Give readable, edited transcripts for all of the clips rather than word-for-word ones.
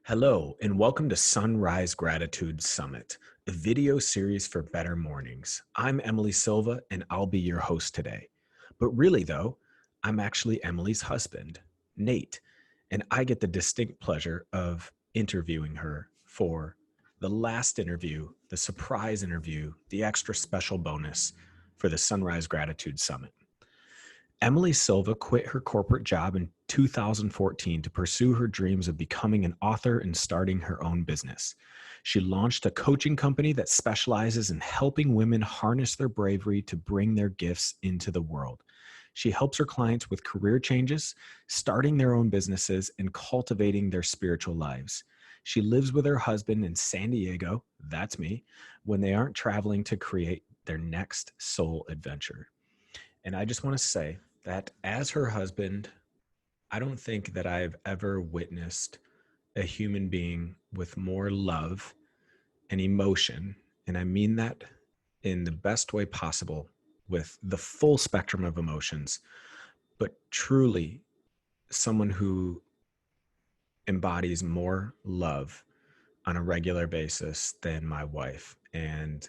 Hello, and welcome to Sunrise Gratitude Summit, a video series for better mornings. I'm Emily Silva, and I'll be your host today. But really, though, I'm actually Emily's husband, Nate, and I get the distinct pleasure of interviewing her for the last interview, the surprise interview, the extra special bonus for the Sunrise Gratitude Summit. Emily Silva quit her corporate job in 2014 to pursue her dreams of becoming an author and starting her own business. She launched a coaching company that specializes in helping women harness their bravery to bring their gifts into the world. She helps her clients with career changes, starting their own businesses, and cultivating their spiritual lives. She lives with her husband in San Diego, that's me, when they aren't traveling to create their next soul adventure. And I just want to say that as her husband, I don't think that I've ever witnessed a human being with more love and emotion. And I mean that in the best way possible, with the full spectrum of emotions, but truly someone who embodies more love on a regular basis than my wife. And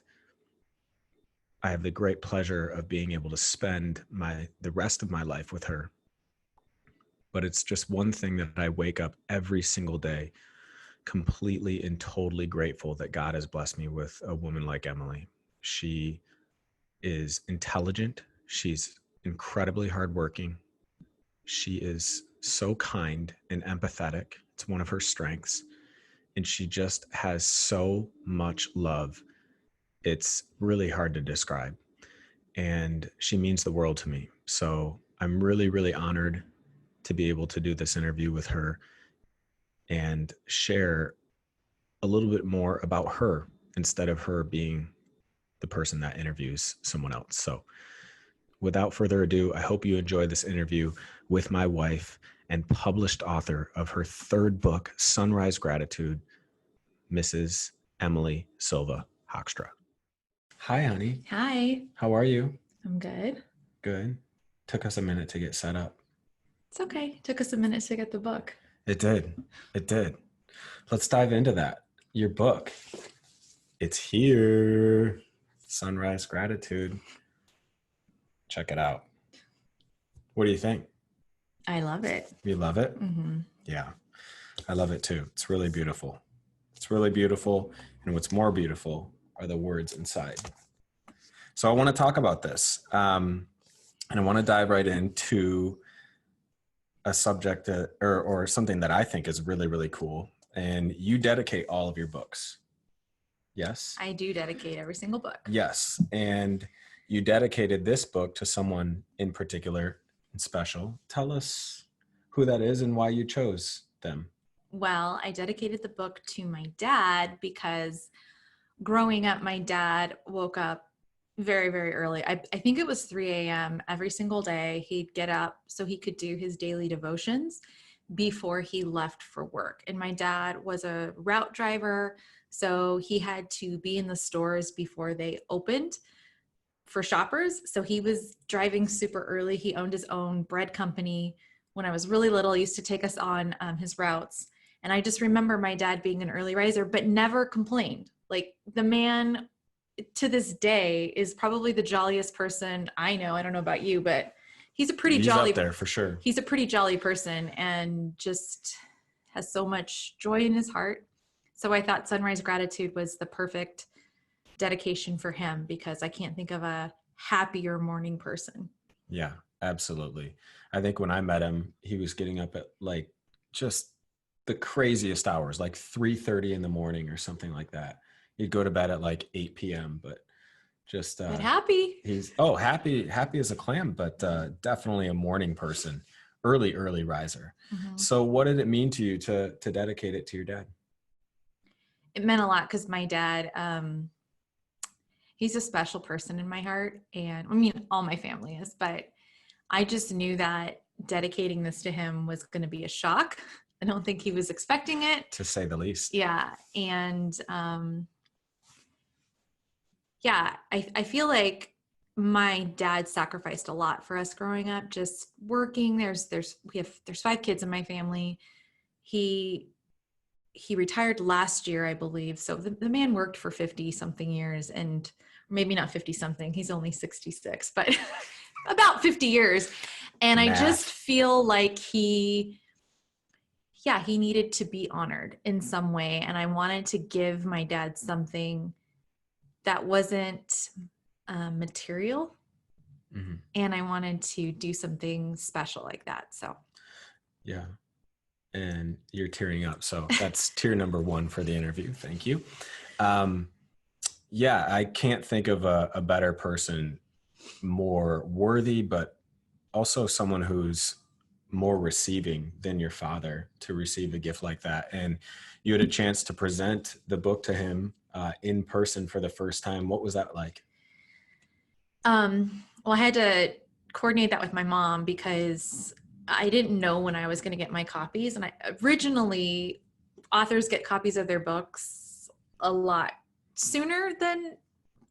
I have the great pleasure of being able to spend the rest of my life with her. But it's just one thing that I wake up every single day completely and totally grateful that God has blessed me with a woman like Emily. She is intelligent. She's incredibly hardworking. She is so kind and empathetic. It's one of her strengths. And she just has so much love. It's really hard to describe. And she means the world to me. So I'm really, really honored to be able to do this interview with her and share a little bit more about her instead of her being the person that interviews someone else. So without further ado, I hope you enjoy this interview with my wife and published author of her third book, Sunrise Gratitude, Mrs. Emily Silva Hoekstra. Hi, honey. Hi. How are you? I'm good. Good. Took us a minute to get set up. It's okay. Took us a minute to get the book. It did. It did. Let's dive into that. Your book. It's here. Sunrise Gratitude. Check it out. What do you think? I love it. You love it? Mm-hmm. Yeah, I love it too. It's really beautiful. It's really beautiful. And what's more beautiful are the words inside. So I want to talk about this. And I want to dive right into a subject or something that I think is really, really cool. And you dedicate all of your books. Yes? I do dedicate every single book. Yes. And you dedicated this book to someone in particular and special. Tell us who that is and why you chose them. Well, I dedicated the book to my dad because growing up, my dad woke up very, very early. I think it was 3 a.m. every single day. He'd get up so he could do his daily devotions before he left for work. And my dad was a route driver, so he had to be in the stores before they opened for shoppers. So he was driving super early. He owned his own bread company. When I was really little, he used to take us on his routes. And I just remember my dad being an early riser, but never complained. Like, the man to this day is probably the jolliest person I know. I don't know about you, but he's Up there for sure. He's a pretty jolly person and just has so much joy in his heart. So I thought Sunrise Gratitude was the perfect dedication for him because I can't think of a happier morning person. Yeah, absolutely. I think when I met him, he was getting up at like just the craziest hours, like 3:30 in the morning or something like that. He'd go to bed at like 8 p.m., but just but happy. He's happy as a clam, but definitely a morning person, early riser. Mm-hmm. So what did it mean to you to dedicate it to your dad? It meant a lot because my dad, he's a special person in my heart. And I mean, all my family is, but I just knew that dedicating this to him was going to be a shock. I don't think he was expecting it. To say the least. Yeah. And I feel like my dad sacrificed a lot for us growing up, just working. There's 5 kids in my family. He he retired last year, I believe. So the man worked for 50 something years, and maybe not 50 something. He's only 66, but about 50 years. And I just Math. feel like he needed to be honored in some way. And I wanted to give my dad something that wasn't material. Mm-hmm. And I wanted to do something special like that. So, Yeah. And you're tearing up. So that's tier number 1 for the interview. Thank you. Yeah, I can't think of a better person, more worthy, but also someone who's more receiving than your father to receive a gift like that. And you had a chance to present the book to him in person for the first time. What was that like? Well, I had to coordinate that with my mom because I didn't know when I was going to get my copies. And originally, authors get copies of their books a lot sooner than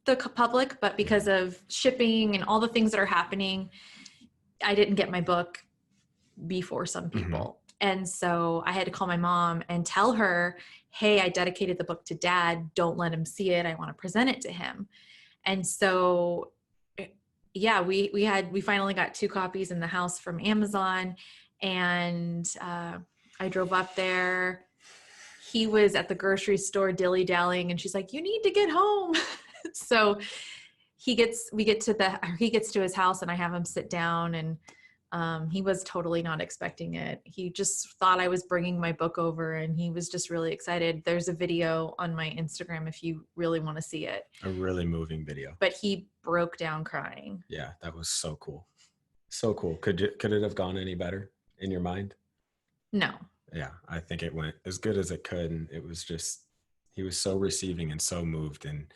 the public, but because of shipping and all the things that are happening, I didn't get my book before some people. And so I had to call my mom and tell her, hey, I dedicated the book to Dad. Don't let him see it. I want to present it to him. And so yeah, we finally got 2 copies in the house from Amazon, and I drove up there. He was at the grocery store dilly-dallying, and she's like, you need to get home. So he gets to his house, and I have him sit down, and he was totally not expecting it. He just thought I was bringing my book over, and he was just really excited. There's a video on my Instagram if you really want to see it. A really moving video. But he broke down crying. Yeah, that was so cool. So cool. Could it have gone any better in your mind? No. Yeah, I think it went as good as it could. And it was just, he was so receiving and so moved. And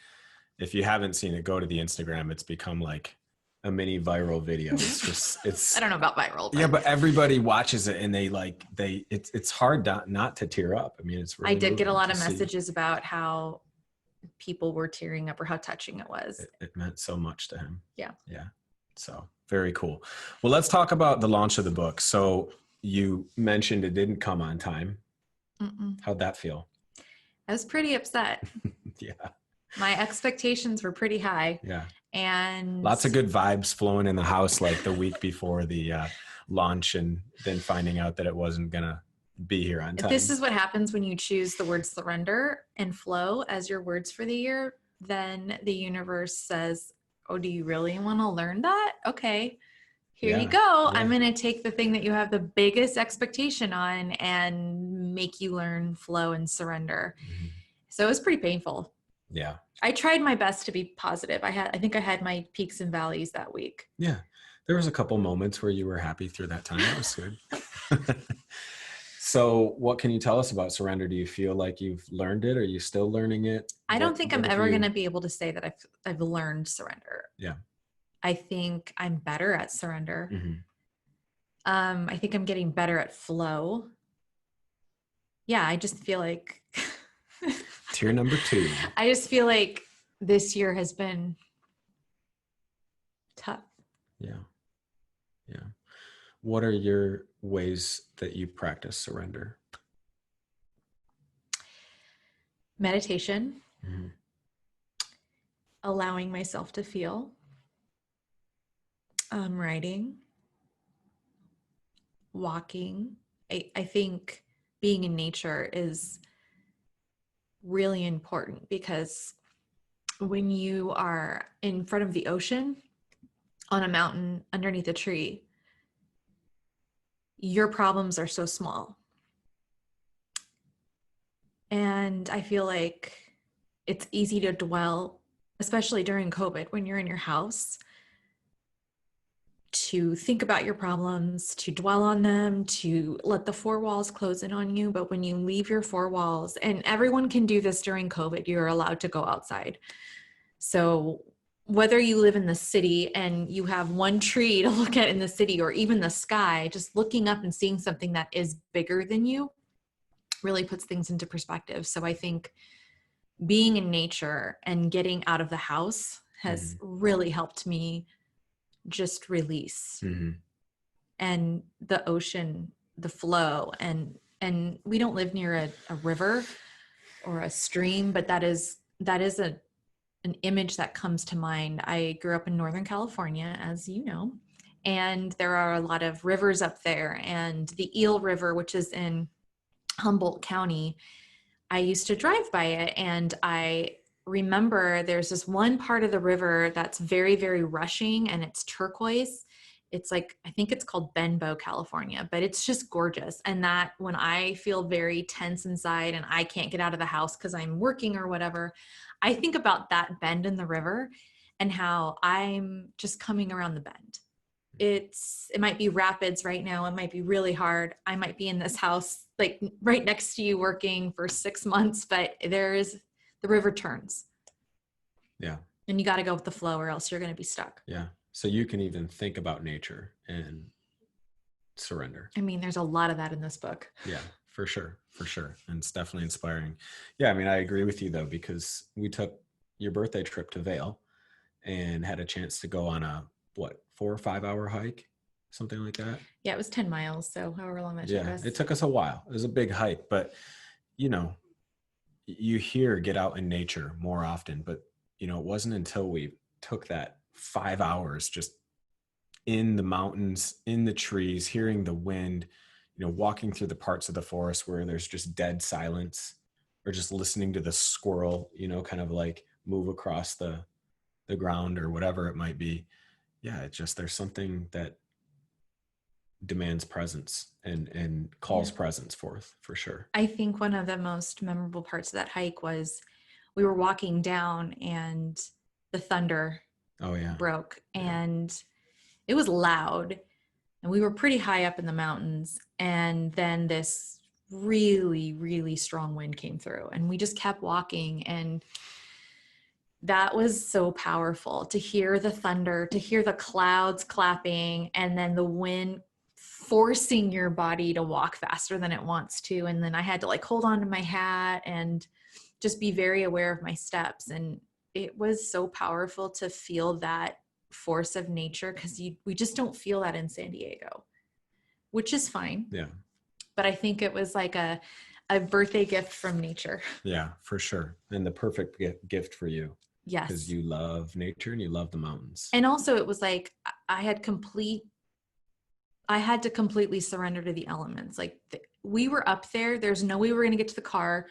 if you haven't seen it, go to the Instagram. It's become like a mini viral video. It's I don't know about viral. Yeah, but everybody watches it and it's hard not to tear up. I mean, it's really I did get a lot of see. messages about how people were tearing up or how touching it was. It meant so much to him. Yeah. Yeah. So very cool. Well, let's talk about the launch of the book. So you mentioned it didn't come on time. Mm-mm. How'd that feel? I was pretty upset. Yeah. My expectations were pretty high. Yeah. And lots of good vibes flowing in the house like the week before the launch, and then finding out that it wasn't going to be here on time. This is what happens when you choose the word surrender and flow as your words for the year. Then the universe says, oh, do you really want to learn that? Okay, here you go. I'm going to take the thing that you have the biggest expectation on and make you learn flow and surrender. Mm-hmm. So it was pretty painful. Yeah. I tried my best to be positive. I think I had my peaks and valleys that week. Yeah. There was a couple moments where you were happy through that time. That was good. So what can you tell us about surrender? Do you feel like you've learned it? Are you still learning it? I don't think I'm ever going to be able to say that I've learned surrender. Yeah. I think I'm better at surrender. Mm-hmm. I think I'm getting better at flow. Yeah, I just feel like tier number 2. I just feel like this year has been tough. Yeah. Yeah. What are your ways that you practice surrender? Meditation. Mm-hmm. Allowing myself to feel. Writing. Walking. I think being in nature is really important, because when you are in front of the ocean, on a mountain, underneath a tree, your problems are so small. And I feel like it's easy to dwell, especially during COVID, when you're in your house, to think about your problems, to dwell on them, to let the 4 walls close in on you. But when you leave your 4 walls, and everyone can do this during COVID, you're allowed to go outside. So whether you live in the city and you have one tree to look at in the city, or even the sky, just looking up and seeing something that is bigger than you really puts things into perspective. So I think being in nature and getting out of the house has really helped me just release. Mm-hmm. And the ocean, the flow, and and we don't live near a river or a stream, but that is an image that comes to mind. I grew up in Northern California, as you know, and there are a lot of rivers up there. And the Eel River, which is in Humboldt County, I used to drive by it, and I remember there's this one part of the river that's very, very rushing, and it's turquoise. It's like, I think it's called Benbow, California, but it's just gorgeous. And that when I feel very tense inside and I can't get out of the house because I'm working or whatever, I think about that bend in the river and how I'm just coming around the bend. It might be rapids right now. It might be really hard. I might be in this house like right next to you working for 6 months, but the river turns. Yeah. And you got to go with the flow or else you're going to be stuck. Yeah. So you can even think about nature and surrender. I mean, there's a lot of that in this book. Yeah, for sure. For sure. And it's definitely inspiring. Yeah. I mean, I agree with you though, because we took your birthday trip to Vail and had a chance to go on a, 4 or 5 hour hike, something like that. Yeah, it was 10 miles. So however long that took us. It took us a while. It was a big hike, but you hear get out in nature more often, but it wasn't until we took that 5 hours just in the mountains, in the trees, hearing the wind, walking through the parts of the forest where there's just dead silence, or just listening to the squirrel, kind of like move across the ground or whatever it might be. Yeah, it's just, there's something that demands presence and calls presence forth, for sure. I think one of the most memorable parts of that hike was we were walking down and the thunder broke, and it was loud, and we were pretty high up in the mountains, and then this really, really strong wind came through, and we just kept walking, and that was so powerful to hear the thunder, to hear the clouds clapping, and then the wind forcing your body to walk faster than it wants to. And then I had to like hold on to my hat and just be very aware of my steps. And it was so powerful to feel that force of nature, because we just don't feel that in San Diego, which is fine. Yeah. But I think it was like a birthday gift from nature. Yeah, for sure. And the perfect gift for you. Yes. Because you love nature and you love the mountains. And also it was like, I had to completely surrender to the elements. Like we were up there. There's no way we were going to get to the car.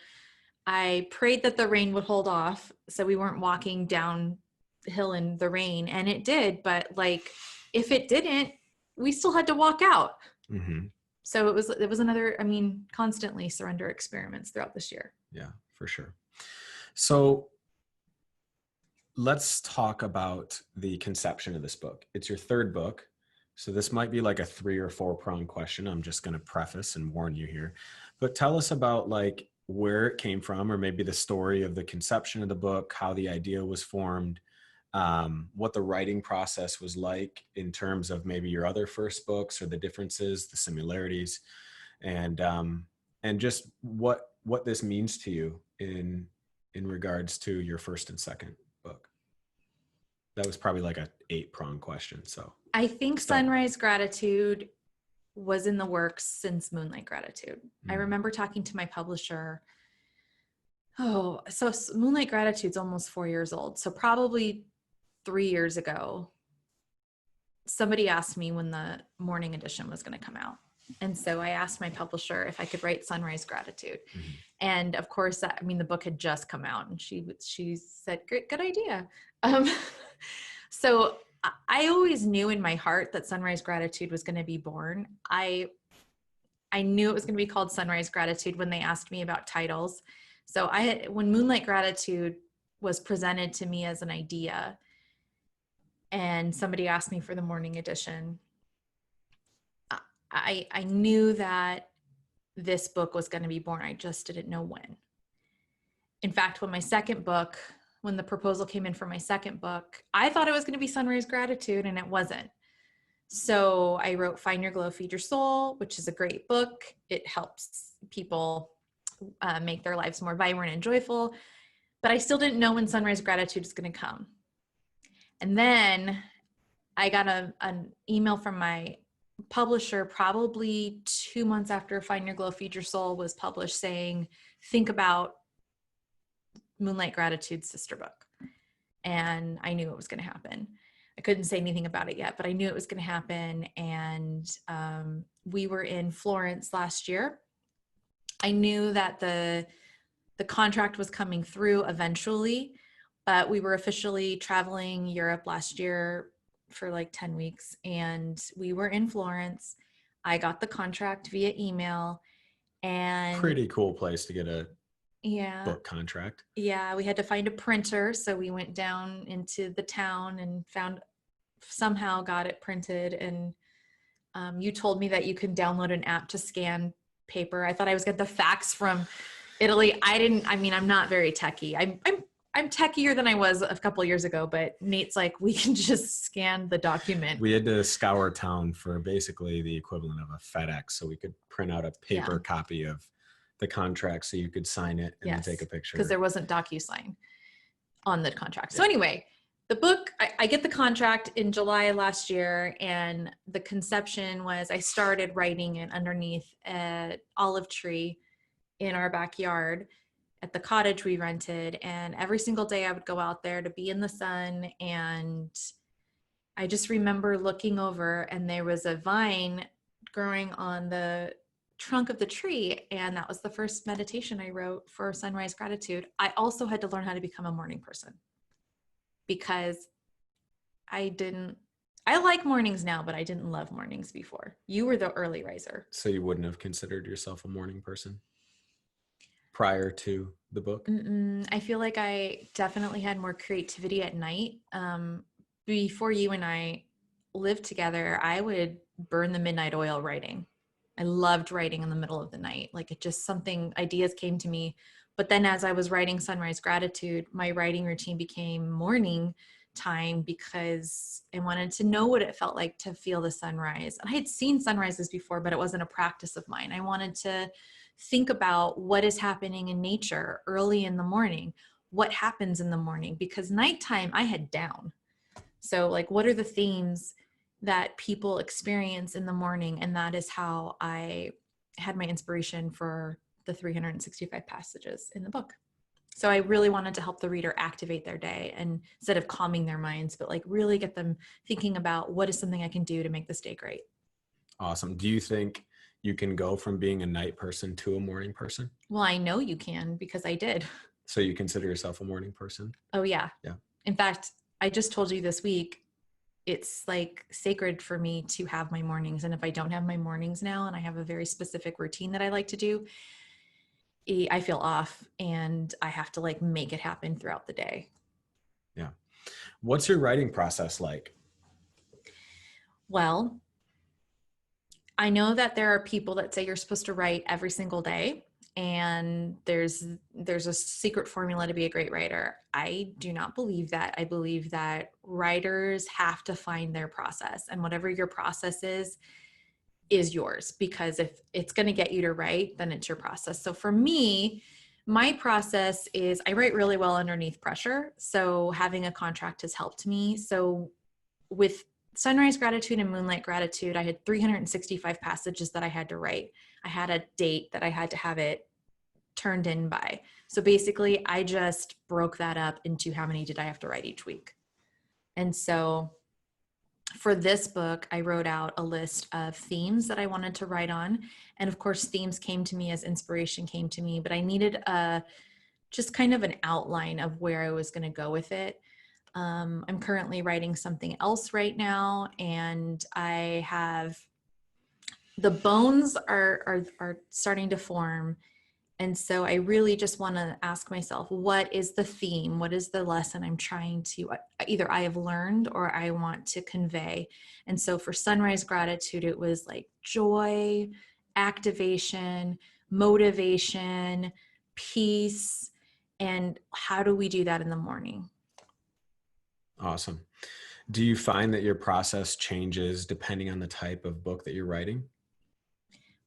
I prayed that the rain would hold off, so we weren't walking downhill in the rain, and it did. But like, if it didn't, we still had to walk out. Mm-hmm. So it was another, constantly surrender experiments throughout this year. Yeah, for sure. So let's talk about the conception of this book. It's your third book. So this might be like a 3 or 4 prong question. I'm just going to preface and warn you here, but tell us about like where it came from, or maybe the story of the conception of the book, how the idea was formed, what the writing process was like in terms of maybe your other first books, or the differences, the similarities, and just what this means to you in regards to your first and second book. That was probably like a 8-prong question. So I think Sunrise Gratitude was in the works since Moonlight Gratitude. I remember talking to my publisher. So Moonlight Gratitude's almost 4 years old. So probably 3 years ago, somebody asked me when the morning edition was going to come out. And so I asked my publisher if I could write Sunrise Gratitude. Mm-hmm. And of course, the book had just come out, and she said, "Great, good idea." So I always knew in my heart that Sunrise Gratitude was going to be born. I knew it was going to be called Sunrise Gratitude when they asked me about titles. So when Moonlight Gratitude was presented to me as an idea, and somebody asked me for the morning edition, I knew that this book was going to be born. I just didn't know when. In fact, when the proposal came in for my second book, I thought it was going to be Sunrise Gratitude, and it wasn't. So I wrote Find Your Glow, Feed Your Soul, which is a great book. It helps people make their lives more vibrant and joyful. But I still didn't know when Sunrise Gratitude was going to come. And then I got an email from my publisher probably 2 months after Find Your Glow, Feed Your Soul was published saying, think about Moonlight Gratitude's sister book. And I knew it was going to happen. I couldn't say anything about it yet, but I knew it was going to happen. And we were in Florence last year. I knew that the contract was coming through eventually, but we were officially traveling Europe last year for like 10 weeks, and we were in Florence. I got the contract via email, and Pretty cool place to get a yeah, book contract. yeah, we had to find a printer. So we went down into the town and somehow got it printed. And you told me that you can download an app to scan paper. I thought I was getting the fax from Italy. I'm not very techie. I'm techier than I was a couple of years ago, but Nate's like, we can just scan the document. We had to scour town for basically the equivalent of a FedEx, so we could print out a paper copy of the contract so you could sign it and then take a picture. Because there wasn't DocuSign on the contract. So anyway, the book, I get the contract in July last year, and the conception was I started writing it underneath an olive tree in our backyard at the cottage we rented. And every single day I would go out there to be in the sun. And I just remember looking over, and there was a vine growing on the trunk of the tree. And that was the first meditation I wrote for Sunrise Gratitude. I also had to learn how to become a morning person, because I like mornings now, but I didn't love mornings before. You were the early riser. So you wouldn't have considered yourself a morning person prior to the book? I feel like I definitely had more creativity at night. Before you and I lived together, I would burn the midnight oil writing. I loved writing in the middle of the night. Like, it just ideas came to me. But then as I was writing Sunrise Gratitude, my writing routine became morning time, because I wanted to know what it felt like to feel the sunrise. And I had seen sunrises before, but it wasn't a practice of mine. I wanted to think about what is happening in nature early in the morning, what happens in the morning, because nighttime I had down. So like, what are the themes that people experience in the morning? And that is how I had my inspiration for the 365 passages in the book. So I really wanted to help the reader activate their day, and instead of calming their minds, but like really get them thinking about what is something I can do to make this day great. Awesome. Do you think you can go from being a night person to a morning person? Well, I know you can, because I did. So you consider yourself a morning person? Oh yeah. Yeah. In fact, I just told you this week, it's like sacred for me to have my mornings. And if I don't have my mornings now, and I have a very specific routine that I like to do, I feel off, and I have to like make it happen throughout the day. Yeah. What's your writing process like? Well, I know that there are people that say you're supposed to write every single day, and there's a secret formula to be a great writer. I do not believe that. I believe that writers have to find their process, and whatever your process is yours, because if it's going to get you to write, then it's your process. So for me, my process is I write really well underneath pressure. So having a contract has helped me. So with Sunrise Gratitude and Moonlight Gratitude, I had 365 passages that I had to write. I had a date that I had to have it turned in by. So basically, I just broke that up into how many did I have to write each week. And so for this book, I wrote out a list of themes that I wanted to write on. And of course, themes came to me as inspiration came to me, but I needed just kind of an outline of where I was going to go with it. I'm currently writing something else right now, and I have the bones are starting to form. And so I really just want to ask myself, what is the theme? What is the lesson I'm trying to either I have learned or I want to convey? And so for Sunrise Gratitude, it was like joy, activation, motivation, peace, and how do we do that in the morning? Awesome. Do you find that your process changes depending on the type of book that you're writing?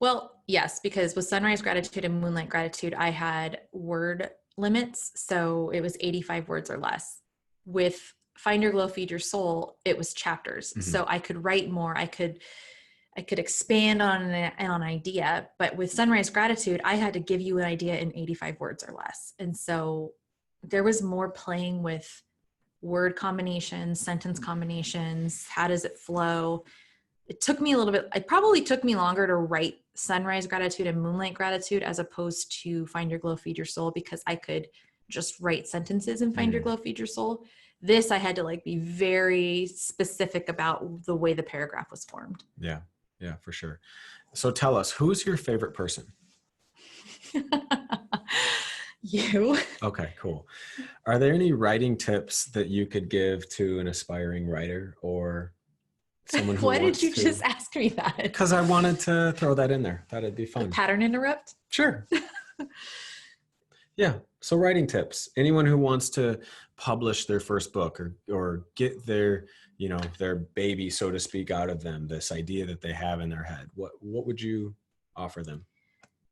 Well, yes, because with Sunrise Gratitude and Moonlight Gratitude, I had word limits. So it was 85 words or less. With Find Your Glow, Feed Your Soul, it was chapters. Mm-hmm. So I could write more. I could I could expand on an idea, but with Sunrise Gratitude, I had to give you an idea in 85 words or less. And so there was more playing with word combinations, sentence combinations, how does it flow? It took me a little bit, it probably took me longer to write Sunrise Gratitude and Moonlight Gratitude as opposed to Find Your Glow, Feed Your Soul, because I could just write sentences and Find Your Glow, Feed Your Soul. This, I had to like be very specific about the way the paragraph was formed. Yeah. Yeah, for sure. So tell us, who's your favorite person? You. Okay, cool. Are there any writing tips that you could give to an aspiring writer or someone who Why did wants you to? just ask me that? Because I wanted to throw that in there. Thought it'd be A fun. pattern interrupt? Sure. Yeah. So writing tips. Anyone who wants to publish their first book or get their, their baby, so to speak, out of them, this idea that they have in their head, what would you offer them?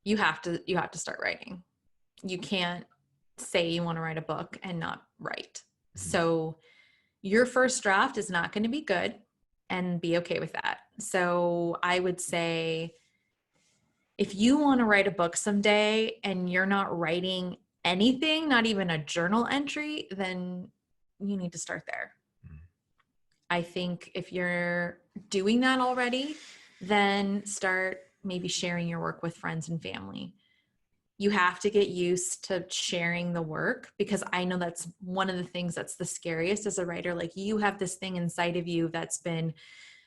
You have to start writing. You can't say you want to write a book and not write. So your first draft is not going to be good, and be okay with that. So I would say if you want to write a book someday and you're not writing anything, not even a journal entry, then you need to start there. I think if you're doing that already, then start maybe sharing your work with friends and family. You have to get used to sharing the work, because I know that's one of the things that's the scariest as a writer. Like, you have this thing inside of you that's been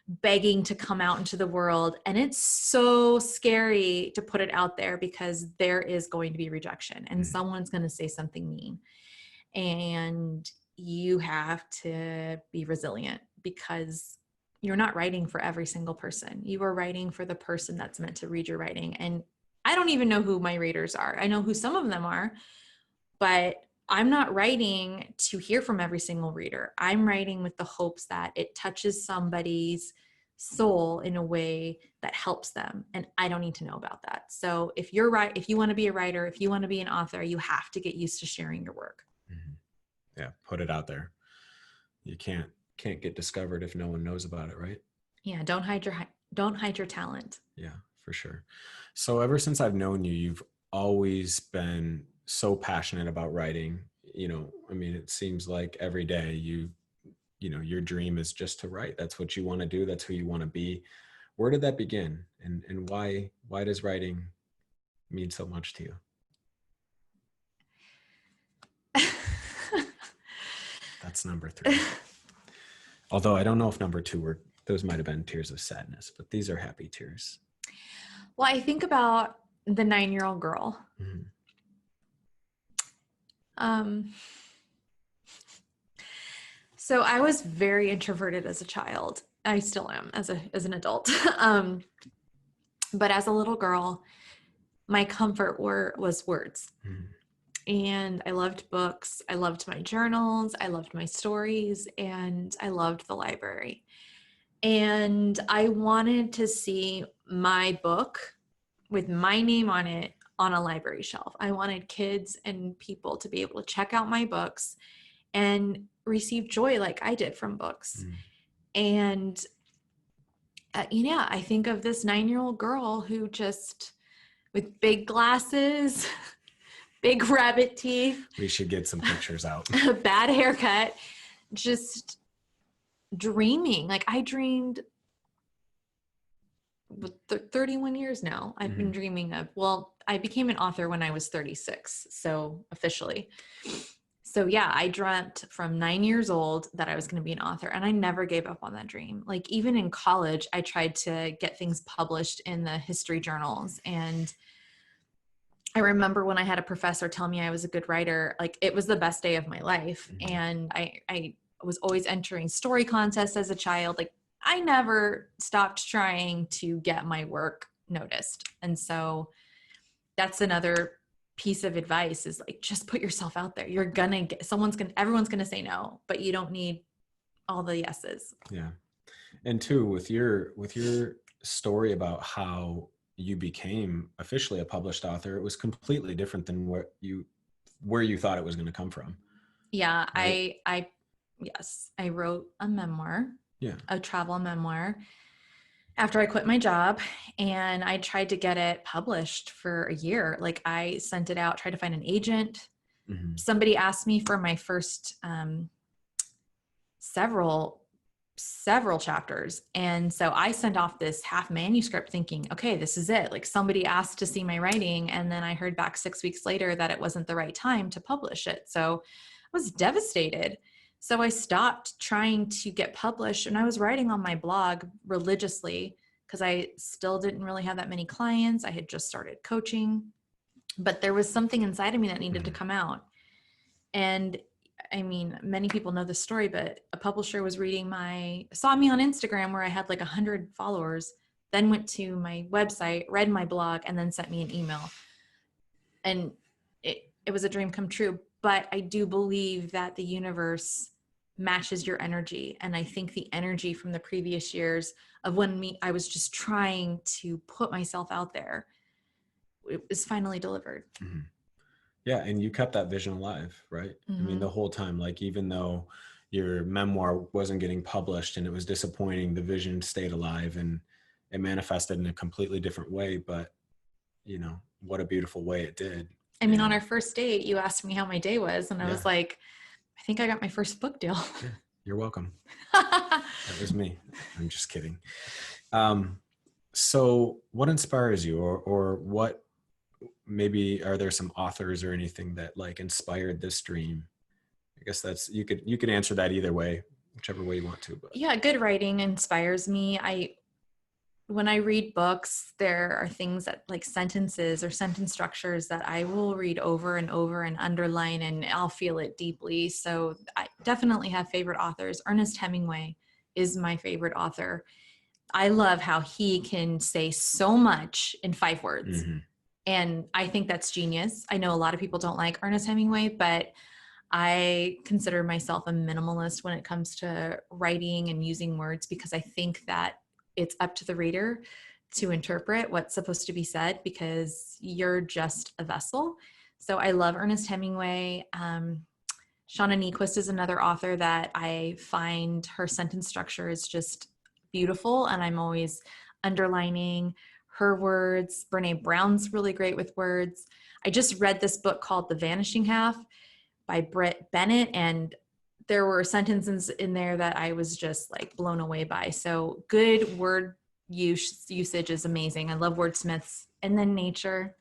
begging to come out into the world, and it's so scary to put it out there because there is going to be rejection and someone's going to say something mean, and you have to be resilient because you're not writing for every single person. You are writing for the person that's meant to read your writing. And I don't even know who my readers are. I know who some of them are, but I'm not writing to hear from every single reader. I'm writing with the hopes that it touches somebody's soul in a way that helps them. And I don't need to know about that. So if you're right, if you want to be a writer, if you want to be an author, you have to get used to sharing your work. Yeah. Put it out there. You can't get discovered if no one knows about it, right? Yeah. Don't hide your talent. Yeah, for sure. So ever since I've known you, you've always been so passionate about writing. It seems like every day your dream is just to write. That's what you want to do. That's who you want to be. Where did that begin? And why does writing mean so much to you? That's number 3. Although I don't know if number 2 those might have been tears of sadness, but these are happy tears. Well, I think about the 9-year-old girl. So I was very introverted as a child. I still am as an adult. But as a little girl, my comfort was words. And I loved books. I loved my journals. I loved my stories, and I loved the library. And I wanted to see my book with my name on it on a library shelf. I wanted kids and people to be able to check out my books and receive joy like I did from books. And I think of this 9-year-old girl who just, with big glasses, big rabbit teeth. We should get some pictures out. A bad haircut, just dreaming. Like, I dreamed 31 years now. I've been dreaming of, I became an author when I was 36. So officially. So yeah, I dreamt from 9 years old that I was going to be an author, and I never gave up on that dream. Like, even in college, I tried to get things published in the history journals. And I remember when I had a professor tell me I was a good writer, like, it was the best day of my life. And I was always entering story contests as a child. Like, I never stopped trying to get my work noticed. And so that's another piece of advice, is like, just put yourself out there. You're gonna get, everyone's gonna say no, but you don't need all the yeses. Yeah. And two, with your story about how you became officially a published author, it was completely different than where you thought it was going to come from. Yeah. Right? I wrote a memoir, a travel memoir. after I quit my job, and I tried to get it published for a year. Like I sent it out, tried to find an agent. Hmm. Somebody asked me for my first several chapters, and so I sent off this half manuscript thinking, okay, this is it. Like somebody asked to see my writing, and then I heard back 6 weeks later that it wasn't the right time to publish it. So I was devastated. So I stopped trying to get published, and I was writing on my blog religiously because I still didn't really have that many clients. I had just started coaching, but there was something inside of me that needed to Hmm. come out. And I mean, many people know this story, but a publisher was saw me on Instagram where I had like 100 followers, then went to my website, read my blog, and then sent me an email. And it was a dream come true. But I do believe that the universe matches your energy. And I think the energy from the previous years of I was just trying to put myself out there, it was finally delivered. Hmm. Yeah, and you kept that vision alive, right? I mean, Mm-hmm. the whole time, like even though your memoir wasn't getting published and it was disappointing, the vision stayed alive and it manifested in a completely different way. But what a beautiful way it did. I mean, on And our first date, you asked me how my day was, and I yeah, was like, I think I got my first book deal. yeah, you're welcome. That was me. I'm just kidding. Um, so what inspires you, or what, maybe are there some authors or anything that like inspired this dream? I guess that's, you could answer that either way, whichever way you want to, but Yeah, good writing inspires me. When I read books, there are things that like sentences or sentence structures that I will read over and over and underline, and I'll feel it deeply. So I definitely have favorite authors. Ernest Hemingway is my favorite author. I love how he can say so much in 5 words. hmm. And I think that's genius. I know a lot of people don't like Ernest Hemingway, but I consider myself a minimalist when it comes to writing and using words, because I think that it's up to the reader to interpret what's supposed to be said, because you're just a vessel. So I love Ernest Hemingway. Shauna Niequist is another author that I find her sentence structure is just beautiful, and I'm always underlining her words. Brene Brown's really great with words. I just read this book called The Vanishing Half by Britt Bennett, and there were sentences in there that I was just like blown away by. So good word usage is amazing. I love wordsmiths. And then nature.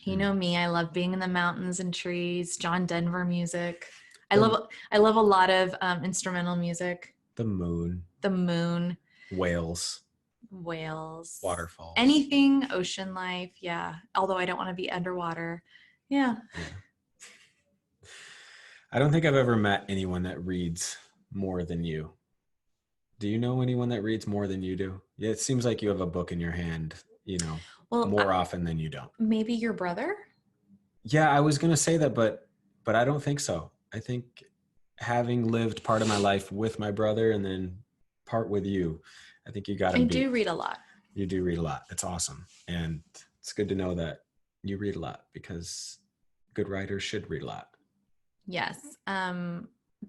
You know me, I love being in the mountains and trees, John Denver music. I the love I love a lot of instrumental music. the moon, The moon, whales, whales, waterfalls. anything ocean life. Yeah. Although I don't want to be underwater. Yeah. Yeah. I don't think I've ever met anyone that reads more than you. Do you know anyone that reads more than you do? Yeah, it seems like you have a book in your hand, Well, more often than you don't. maybe your brother. Yeah, I was going to say that, but I don't think so. I think having lived part of my life with my brother and then part with you, I think you got to I be, do read a lot. you do read a lot. It's awesome. And it's good to know that you read a lot, because good writers should read a lot. Yes.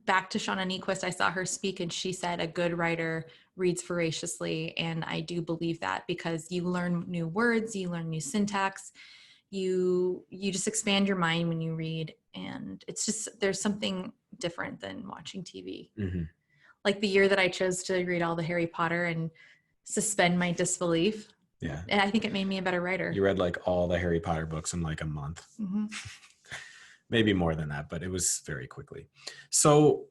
Back to Shauna Niequist, I saw her speak, and she said a good writer reads voraciously. And I do believe that, because you learn new words, you learn new syntax, you just expand your mind when you read. And it's just, there's something different than watching TV. Mm-hmm. Like the year that I chose to read all the Harry Potter and suspend my disbelief. Yeah. And I think it made me a better writer. You read like all the Harry Potter books in like a month. Mm-hmm. Maybe more than that, but it was very quickly. So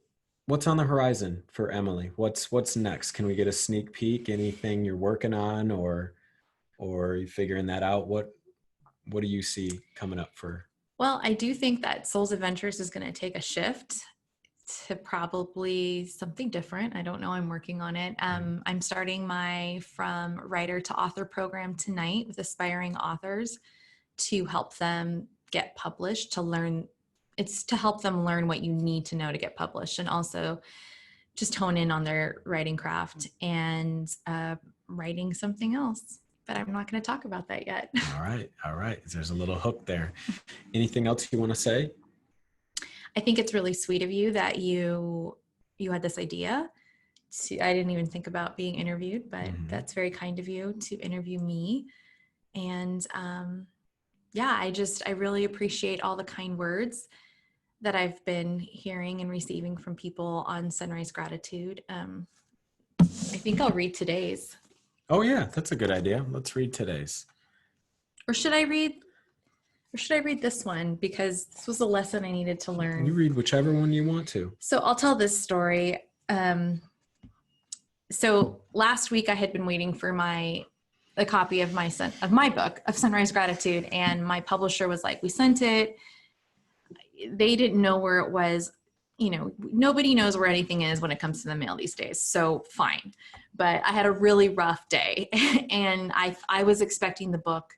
what's on the horizon for Emily? What's next? Can we get a sneak peek? Anything you're working on, or are you figuring that out? What do you see coming up for? Well, I do think that Souls Adventures is going to take a shift to probably something different. I don't know. I'm working on it. I'm starting my From Writer to Author program tonight with aspiring authors to help them get published, it's to help them learn what you need to know to get published, and also just hone in on their writing craft and writing something else. But I'm not going to talk about that yet. All right. There's a little hook there. Anything else you want to say? I think it's really sweet of you that you had this idea, I didn't even think about being interviewed, but Mhm. that's very kind of you to interview me. And yeah, I really appreciate all the kind words that I've been hearing and receiving from people on Sunrise Gratitude. I think I'll read today's. Oh yeah, that's a good idea. Let's read today's. Or should I read this one, because this was a lesson I needed to You learn. read whichever one you want to. So I'll tell this story. So last week I had been waiting for a copy of my book of Sunrise Gratitude, and my publisher was like, "We sent it." They didn't know where it was. You know, nobody knows where anything is when it comes to the mail these days. So fine. But I had a really rough day, and I was expecting the book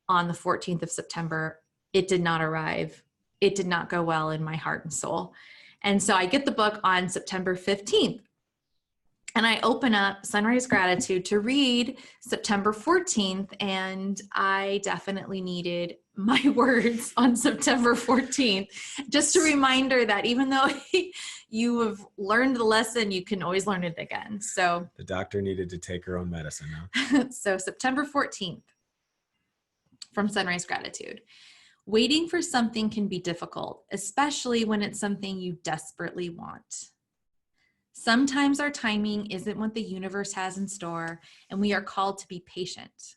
on the 14th of September. It did not arrive. It did not go well in my heart and soul. And so I get the book on September 15th. And I open up Sunrise Gratitude to read September 14th, and I definitely needed my words on September 14th. Just a reminder that even though you have learned the lesson, you can always learn it again. So The doctor needed to take her own medicine, huh? so September 14th from Sunrise Gratitude. Waiting for something can be difficult, especially when it's something you desperately want. Sometimes our timing isn't what the universe has in store, and we are called to be patient.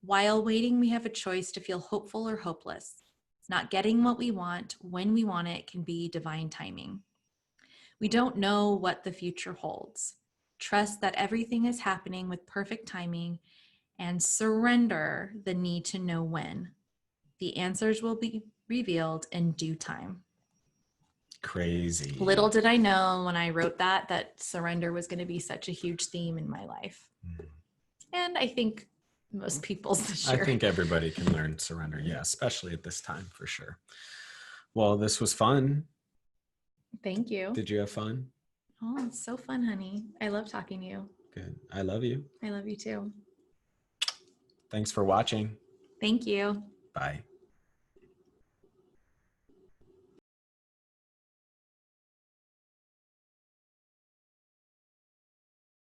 While waiting, we have a choice to feel hopeful or hopeless. Not getting what we want when we want it can be divine timing. We don't know what the future holds. Trust that everything is happening with perfect timing, and surrender the need to know when. The answers will be revealed in due time. Crazy. Little did I know when I wrote that surrender was going to be such a huge theme in my life. And I think most people's this year. I think everybody can learn surrender. Yeah, especially at this time, for sure. Well, this was fun. Thank you. Did you have fun? Oh, it's so fun, honey. I love talking to you. Good. I love you. I love you too. Thanks for watching. Thank you. Bye.